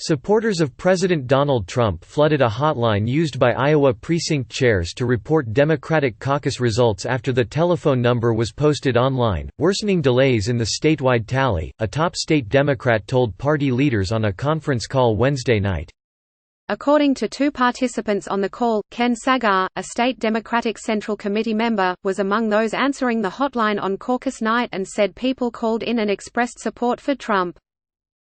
Supporters of President Donald Trump flooded a hotline used by Iowa precinct chairs to report Democratic caucus results after the telephone number was posted online, worsening delays in the statewide tally, a top state Democrat told party leaders on a conference call Wednesday night. According to two participants on the call, Ken Sagar, a state Democratic Central Committee member, was among those answering the hotline on caucus night and said people called in and expressed support for Trump.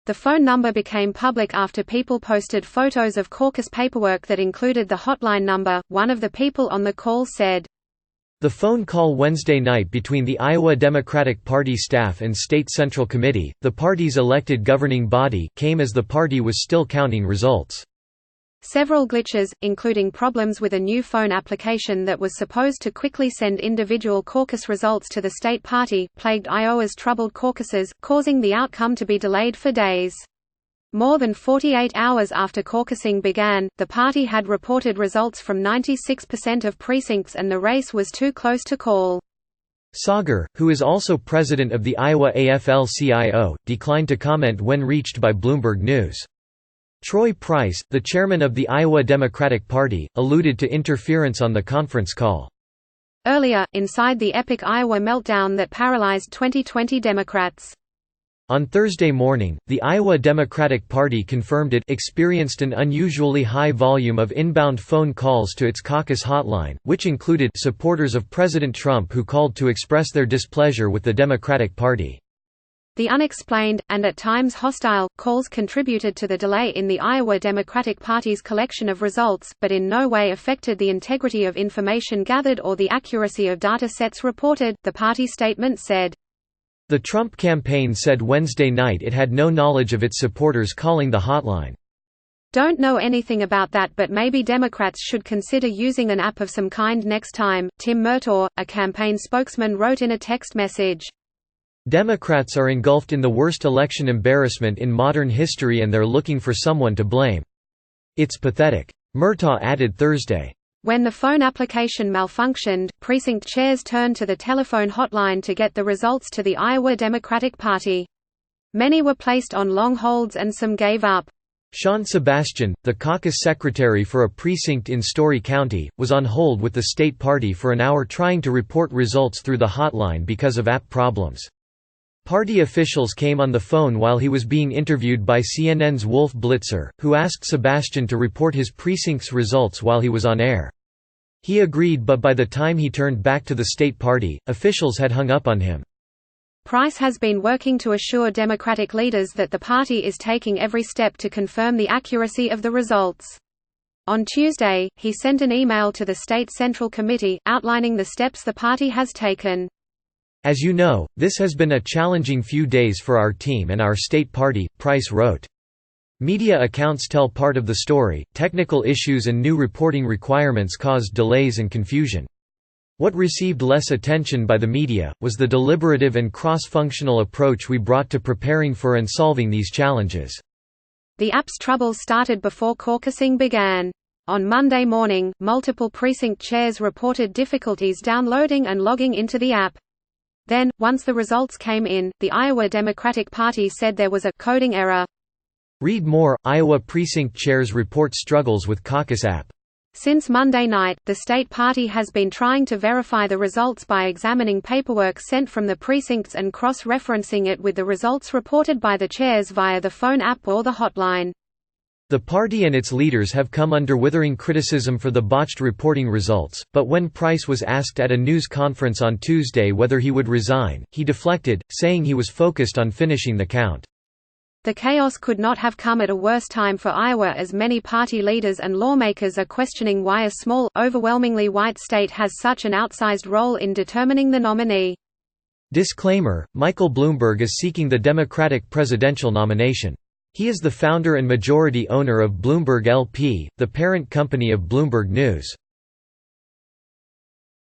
The phone number became public after people posted photos of caucus paperwork that included the hotline number. One of the people on the call said, "The phone call Wednesday night between the Iowa Democratic Party staff and State Central Committee, the party's elected governing body, came as the party was still counting results. Several glitches, including problems with a new phone application that was supposed to quickly send individual caucus results to the state party, plagued Iowa's troubled caucuses, causing the outcome to be delayed for days. More than 48 hours after caucusing began, the party had reported results from 96% of precincts and the race was too close to call." Sagar, who is also president of the Iowa AFL-CIO, declined to comment when reached by Bloomberg News. Troy Price, the chairman of the Iowa Democratic Party, alluded to interference on the conference call. Earlier, inside the epic Iowa meltdown that paralyzed 2020 Democrats. On Thursday morning, the Iowa Democratic Party confirmed it experienced an unusually high volume of inbound phone calls to its caucus hotline, which included supporters of President Trump who called to express their displeasure with the Democratic Party. The unexplained, and at times hostile, calls contributed to the delay in the Iowa Democratic Party's collection of results, but in no way affected the integrity of information gathered or the accuracy of data sets reported, the party statement said. The Trump campaign said Wednesday night it had no knowledge of its supporters calling the hotline. "Don't know anything about that, but maybe Democrats should consider using an app of some kind next time," Tim Murtaugh, a campaign spokesman, wrote in a text message. Democrats are engulfed in the worst election embarrassment in modern history and they're looking for someone to blame. It's pathetic. Murtaugh added Thursday. When the phone application malfunctioned, precinct chairs turned to the telephone hotline to get the results to the Iowa Democratic Party. Many were placed on long holds and some gave up. Sean Sebastian, the caucus secretary for a precinct in Story County, was on hold with the state party for an hour trying to report results through the hotline because of app problems. Party officials came on the phone while he was being interviewed by CNN's Wolf Blitzer, who asked Sebastian to report his precinct's results while he was on air. He agreed, but by the time he turned back to the state party, officials had hung up on him. Price has been working to assure Democratic leaders that the party is taking every step to confirm the accuracy of the results. On Tuesday, he sent an email to the State Central Committee, outlining the steps the party has taken. "As you know, this has been a challenging few days for our team and our state party," Price wrote. Media accounts tell part of the story. Technical issues and new reporting requirements caused delays and confusion. What received less attention by the media was the deliberative and cross-functional approach we brought to preparing for and solving these challenges. The app's troubles started before caucusing began. On Monday morning, multiple precinct chairs reported difficulties downloading and logging into the app. Then, once the results came in, the Iowa Democratic Party said there was a coding error. Read more. Iowa precinct chairs report struggles with caucus app. Since Monday night, the state party has been trying to verify the results by examining paperwork sent from the precincts and cross-referencing it with the results reported by the chairs via the phone app or the hotline. The party and its leaders have come under withering criticism for the botched reporting results, but when Price was asked at a news conference on Tuesday whether he would resign, he deflected, saying he was focused on finishing the count. The chaos could not have come at a worse time for Iowa, as many party leaders and lawmakers are questioning why a small, overwhelmingly white state has such an outsized role in determining the nominee. Disclaimer: Michael Bloomberg is seeking the Democratic presidential nomination. He is the founder and majority owner of Bloomberg LP, the parent company of Bloomberg News.